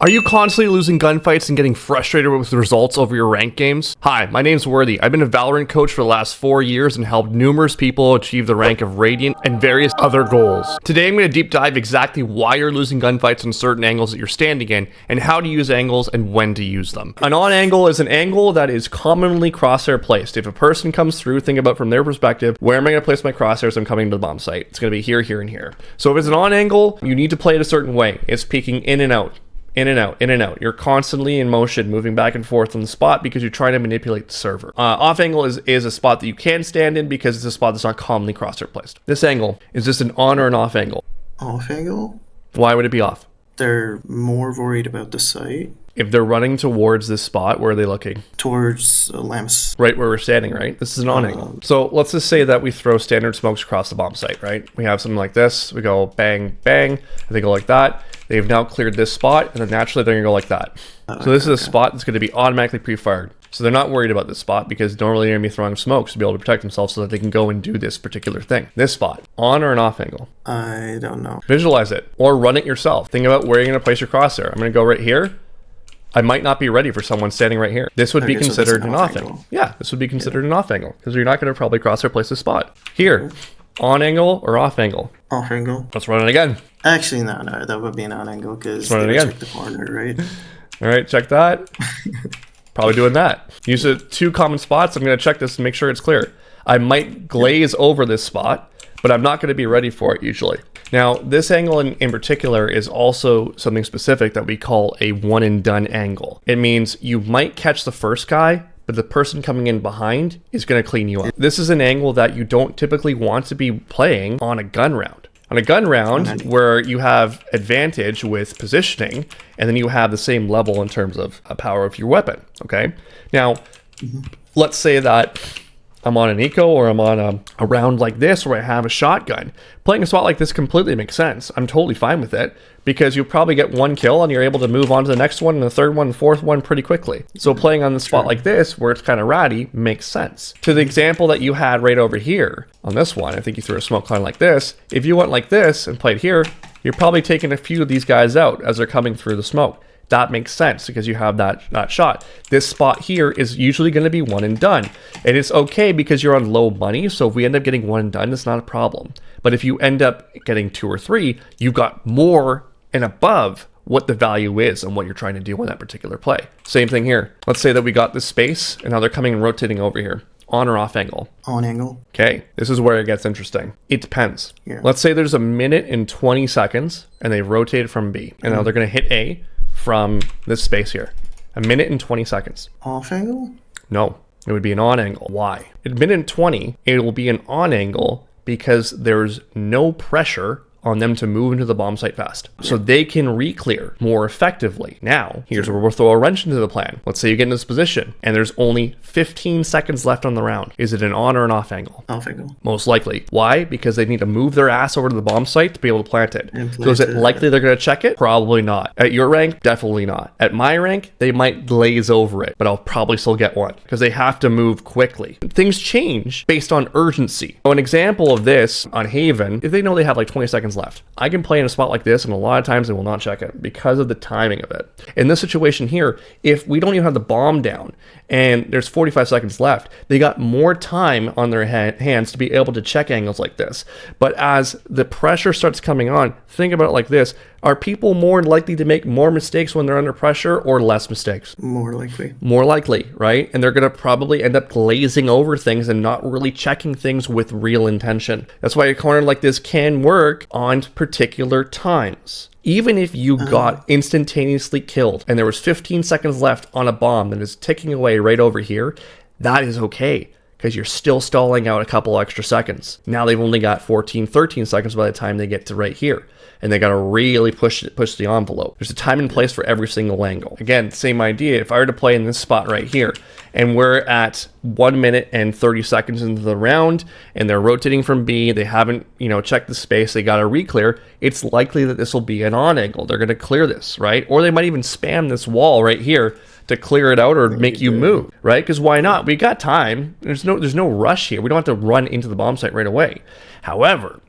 Are you constantly losing gunfights and getting frustrated with the results over your ranked games? Hi, my name's Worthy. I've been a Valorant coach for the last 4 years and helped numerous people achieve the rank of Radiant and various other goals. Today I'm going to deep dive exactly why you're losing gunfights on certain angles that you're standing in and how to use angles and when to use them. An on angle is an angle that is commonly crosshair placed. If a person comes through, think about from their perspective, where am I going to place my crosshairs? I'm coming to the bomb site. It's going to be here, here, and here. So if it's an on angle, you need to play it a certain way. It's peeking in and out. In and out, in and out. You're constantly in motion, moving back and forth on the spot because you're trying to manipulate the server. Off angle is a spot that you can stand in because it's a spot that's not commonly crosshair placed. This angle, is this an on or an off angle? Off angle? Why would it be off? They're more worried about the site. If they're running towards this spot, where are they looking? Towards lamps. Right where we're standing, right? This is an on angle. So let's just say that we throw standard smokes across the bomb site, right? We have something like this. We go bang, bang, and they go like that. They've now cleared this spot, and then naturally they're gonna go like that. So this is a spot that's gonna be automatically pre-fired. So they're not worried about this spot because normally they're gonna be throwing smokes to be able to protect themselves so that they can go and do this particular thing. This spot, on or an off angle? I don't know. Visualize it, or run it yourself. Think about where you're gonna place your crosshair. I'm gonna go right here. I might not be ready for someone standing right here. This would be considered an off angle. Yeah, this would be considered an off angle because you're not going to probably crosshair place this spot. Here, on angle or off angle? Off angle. Let's run it again. Actually, no, that would be an on angle because run it again. Check the corner, right? All right, check that. Probably doing that. Use the two common spots. I'm going to check this and make sure it's clear. I might glaze over this spot, but I'm not going to be ready for it usually. Now, this angle in particular is also something specific that we call a one and done angle. It means you might catch the first guy, but the person coming in behind is going to clean you up. This is an angle that you don't typically want to be playing on a gun round. On a gun round, where you have advantage with positioning, and then you have the same level in terms of power of your weapon, okay? Now, let's say that I'm on an eco or I'm on a round like this where I have a shotgun. Playing a spot like this completely makes sense. I'm totally fine with it because you'll probably get one kill and you're able to move on to the next one and the third one and fourth one pretty quickly. So playing on the spot like this where it's kind of ratty makes sense. To the example that you had right over here on this one, I think you threw a smoke line like this. If you went like this and played here, you're probably taking a few of these guys out as they're coming through the smoke. That makes sense because you have that shot. This spot here is usually going to be one and done. And it's okay because you're on low money. So if we end up getting one and done, it's not a problem. But if you end up getting 2 or 3, you've got more and above what the value is and what you're trying to do on that particular play. Same thing here. Let's say that we got this space and now they're coming and rotating over here. On or off angle? On angle. Okay, this is where it gets interesting. It depends. Yeah. Let's say there's a minute and 20 seconds and they rotated from B. And now they're going to hit A from this space here. A minute and 20 seconds. Off angle? No, it would be an on angle. Why? At minute and 20, it will be an on angle because there's no pressure on them to move into the bomb site fast. So they can re-clear more effectively. Now, here's where we'll throw a wrench into the plan. Let's say you get in this position and there's only 15 seconds left on the round. Is it an on or an off angle? Off angle. Most likely. Why? Because they need to move their ass over to the bomb site to be able to plant it. So is it likely they're going to check it? Probably not. At your rank, definitely not. At my rank, they might glaze over it, but I'll probably still get one because they have to move quickly. Things change based on urgency. So an example of this on Haven, if they know they have like 20 seconds left, I can play in a spot like this and a lot of times they will not check it because of the timing of it. In this situation here, if we don't even have the bomb down and there's 45 seconds left, they got more time on their hands to be able to check angles like this. But as the pressure starts coming on, think about it like this. Are people more likely to make more mistakes when they're under pressure or less mistakes? More likely. More likely, right? And they're going to probably end up glazing over things and not really checking things with real intention. That's why a corner like this can work on particular times. Even if you got instantaneously killed and there was 15 seconds left on a bomb that is ticking away right over here, that is okay because you're still stalling out a couple extra seconds. Now they've only got 14, 13 seconds by the time they get to right here. And they got to really push the envelope. There's a time and place for every single angle. Again, same idea. If I were to play in this spot right here, and we're at 1 minute and 30 seconds into the round, and they're rotating from B, they haven't, checked the space, they got to re-clear, it's likely that this will be an on angle. They're going to clear this, right? Or they might even spam this wall right here to clear it out or make you move, right? Because why not? We got time. There's no rush here. We don't have to run into the bomb site right away. However,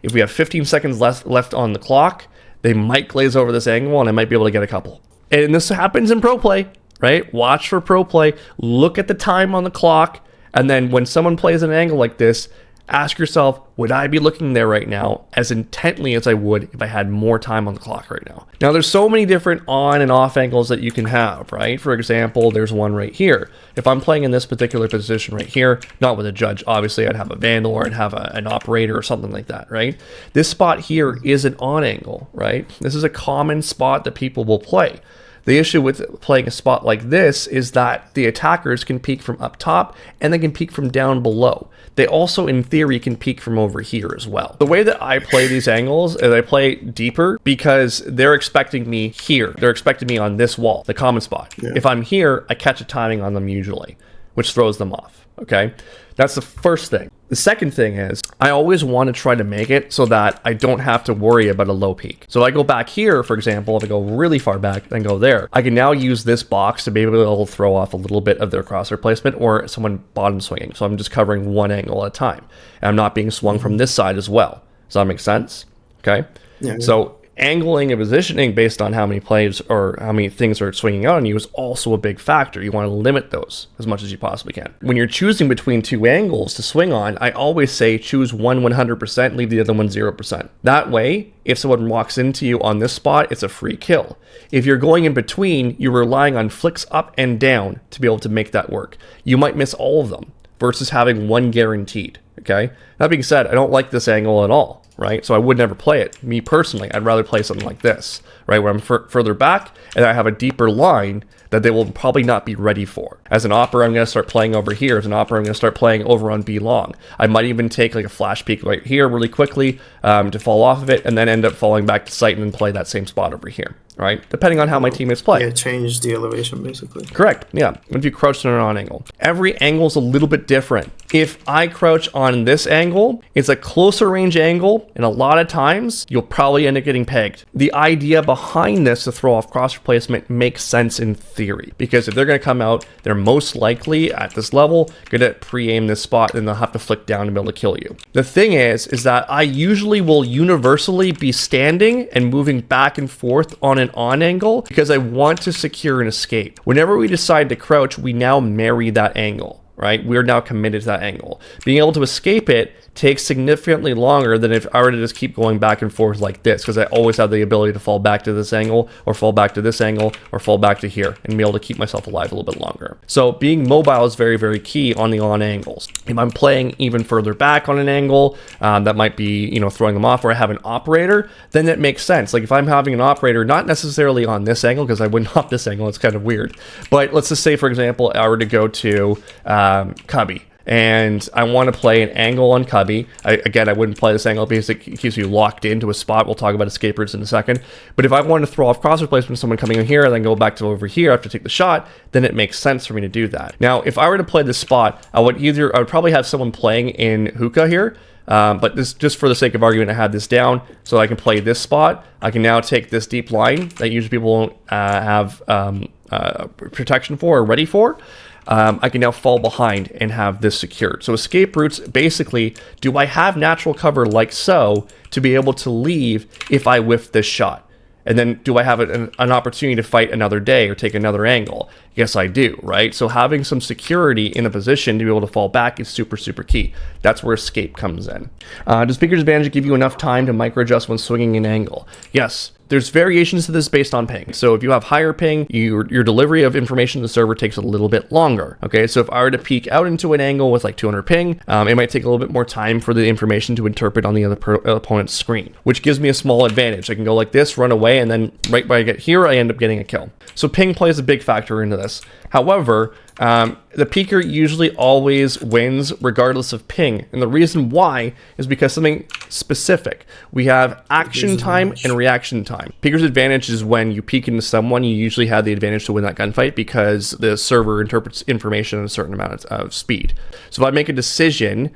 if we have 15 seconds left on the clock, they might glaze over this angle and I might be able to get a couple. And this happens in pro play, right? Watch for pro play, look at the time on the clock, and then when someone plays an angle like this, ask yourself, would I be looking there right now as intently as I would if I had more time on the clock right now? Now, there's so many different on and off angles that you can have, right? For example, there's one right here. If I'm playing in this particular position right here, not with a judge, obviously I'd have a vandal or I'd have an operator or something like that, right? This spot here is an on angle, right? This is a common spot that people will play. The issue with playing a spot like this is that the attackers can peek from up top and they can peek from down below. They also, in theory, can peek from over here as well. The way that I play these angles is I play deeper because they're expecting me here. They're expecting me on this wall, the common spot. Yeah. If I'm here, I catch a timing on them usually, which throws them off, okay? That's the first thing. The second thing is I always want to try to make it so that I don't have to worry about a low peak. So if I go back here, for example, if I go really far back and go there, I can now use this box to be able to throw off a little bit of their crosshair placement or someone bottom swinging. So I'm just covering one angle at a time. And I'm not being swung from this side as well. Does that make sense? Okay. Yeah. So angling and positioning based on how many plays or how many things are swinging out on you is also a big factor. You want to limit those as much as you possibly can. When you're choosing between two angles to swing on, I always say choose one 100%, leave the other one 0%. That way, if someone walks into you on this spot, it's a free kill. If you're going in between, you're relying on flicks up and down to be able to make that work. You might miss all of them versus having one guaranteed, okay? That being said, I don't like this angle at all, right? So I would never play it. Me personally, I'd rather play something like this, right? Where I'm further back and I have a deeper line that they will probably not be ready for. As an opera, I'm going to start playing over here. As an opera, I'm going to start playing over on B long. I might even take like a flash peek right here really quickly to fall off of it and then end up falling back to sight and then play that same spot over here, right? Depending on how my teammates play. Yeah, change the elevation basically. Correct, yeah. If you crouch on an on angle. Every angle is a little bit different. If I crouch on this angle, it's a closer range angle, and a lot of times you'll probably end up getting pegged. The idea behind this to throw off cross replacement makes sense in theory, because if they're going to come out, they're most likely at this level going to pre-aim this spot, and they'll have to flick down to be able to kill you. The thing is that I usually will universally be standing and moving back and forth on an on angle because I want to secure an escape. Whenever we decide to crouch, we now marry that angle, right? We're now committed to that angle. Being able to escape it takes significantly longer than if I were to just keep going back and forth like this, because I always have the ability to fall back to this angle or fall back to this angle or fall back to here and be able to keep myself alive a little bit longer. So being mobile is very, very key on the on angles. If I'm playing even further back on an angle, that might be, you know, throwing them off, or I have an operator, then it makes sense. Like if I'm having an operator, not necessarily on this angle, because I wouldn't hop this angle, it's kind of weird. But let's just say, for example, I were to go to Cubby, and I want to play an angle on Cubby. Again, I wouldn't play this angle because it keeps you locked into a spot. We'll talk about escape routes in a second. But if I want to throw off cross replacement, someone coming in here and then go back to over here after take the shot, then it makes sense for me to do that. Now, if I were to play this spot, I would probably have someone playing in hookah here. But this, just for the sake of argument, I had this down so I can play this spot. I can now take this deep line that usually people won't have protection for or ready for. I can now fall behind and have this secured. So escape routes, basically, do I have natural cover like so to be able to leave if I whiff this shot? And then do I have an opportunity to fight another day or take another angle? Yes, I do, right? So having some security in a position to be able to fall back is super, super key. That's where escape comes in. Does Speaker's Advantage give you enough time to micro adjust when swinging an angle? Yes. There's variations to this based on ping. So if you have higher ping, your delivery of information to the server takes a little bit longer. Okay, so if I were to peek out into an angle with like 200 ping, it might take a little bit more time for the information to interpret on the other opponent's screen, which gives me a small advantage. I can go like this, run away, and then right when I get here, I end up getting a kill. So ping plays a big factor into this. However, the peeker usually always wins regardless of ping. And the reason why is because something specific. We have action time and reaction time. Peeker's advantage is when you peek into someone, you usually have the advantage to win that gunfight because the server interprets information at a certain amount of speed. So if I make a decision,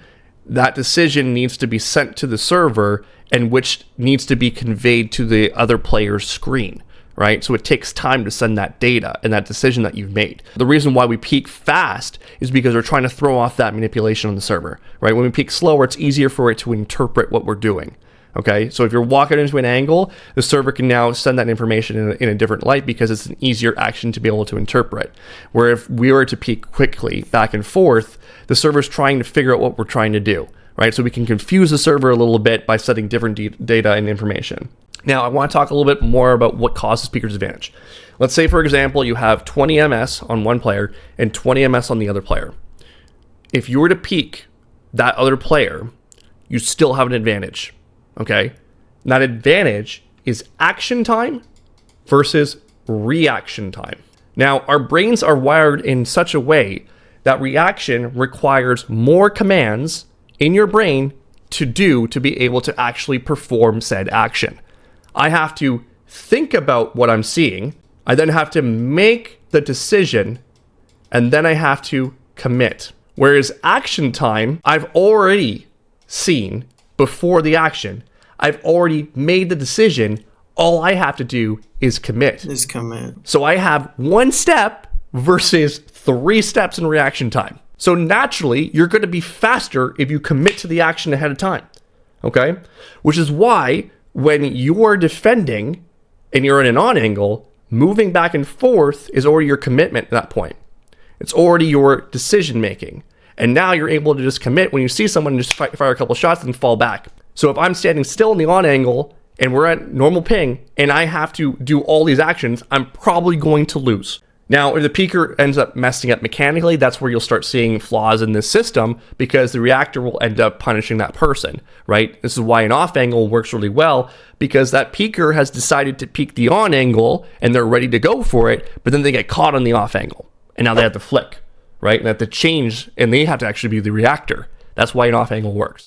that decision needs to be sent to the server and which needs to be conveyed to the other player's screen. Right? So it takes time to send that data and that decision that you've made. The reason why we peak fast is because we're trying to throw off that manipulation on the server, right? When we peak slower, it's easier for it to interpret what we're doing. Okay, so if you're walking into an angle, the server can now send that information in a different light because it's an easier action to be able to interpret. Where if we were to peek quickly back and forth, the server's trying to figure out what we're trying to do, right? So we can confuse the server a little bit by setting different data and information. Now, I want to talk a little bit more about what causes peeker disadvantage. Let's say, for example, you have 20 MS on one player and 20 MS on the other player. If you were to peek that other player, you still have an advantage. Okay, and that advantage is action time versus reaction time. Now, our brains are wired in such a way that reaction requires more commands in your brain to be able to actually perform said action. I have to think about what I'm seeing. I then have to make the decision, and then I have to commit. Whereas action time, I've already seen before the action. I've already made the decision. All I have to do is commit. So I have 1 step versus 3 steps in reaction time. So naturally, you're going to be faster if you commit to the action ahead of time. Okay? Which is why when you are defending and you're in an on angle, moving back and forth is already your commitment at that point. It's already your decision making. And now you're able to just commit when you see someone and just fire a couple shots and fall back. So if I'm standing still in the on angle and we're at normal ping and I have to do all these actions, I'm probably going to lose. Now, if the peeker ends up messing up mechanically, that's where you'll start seeing flaws in this system because the reactor will end up punishing that person, right? This is why an off angle works really well because that peeker has decided to peek the on angle and they're ready to go for it, but then they get caught on the off angle and now they have to flick, right? And they have to change and they have to actually be the reactor. That's why an off angle works.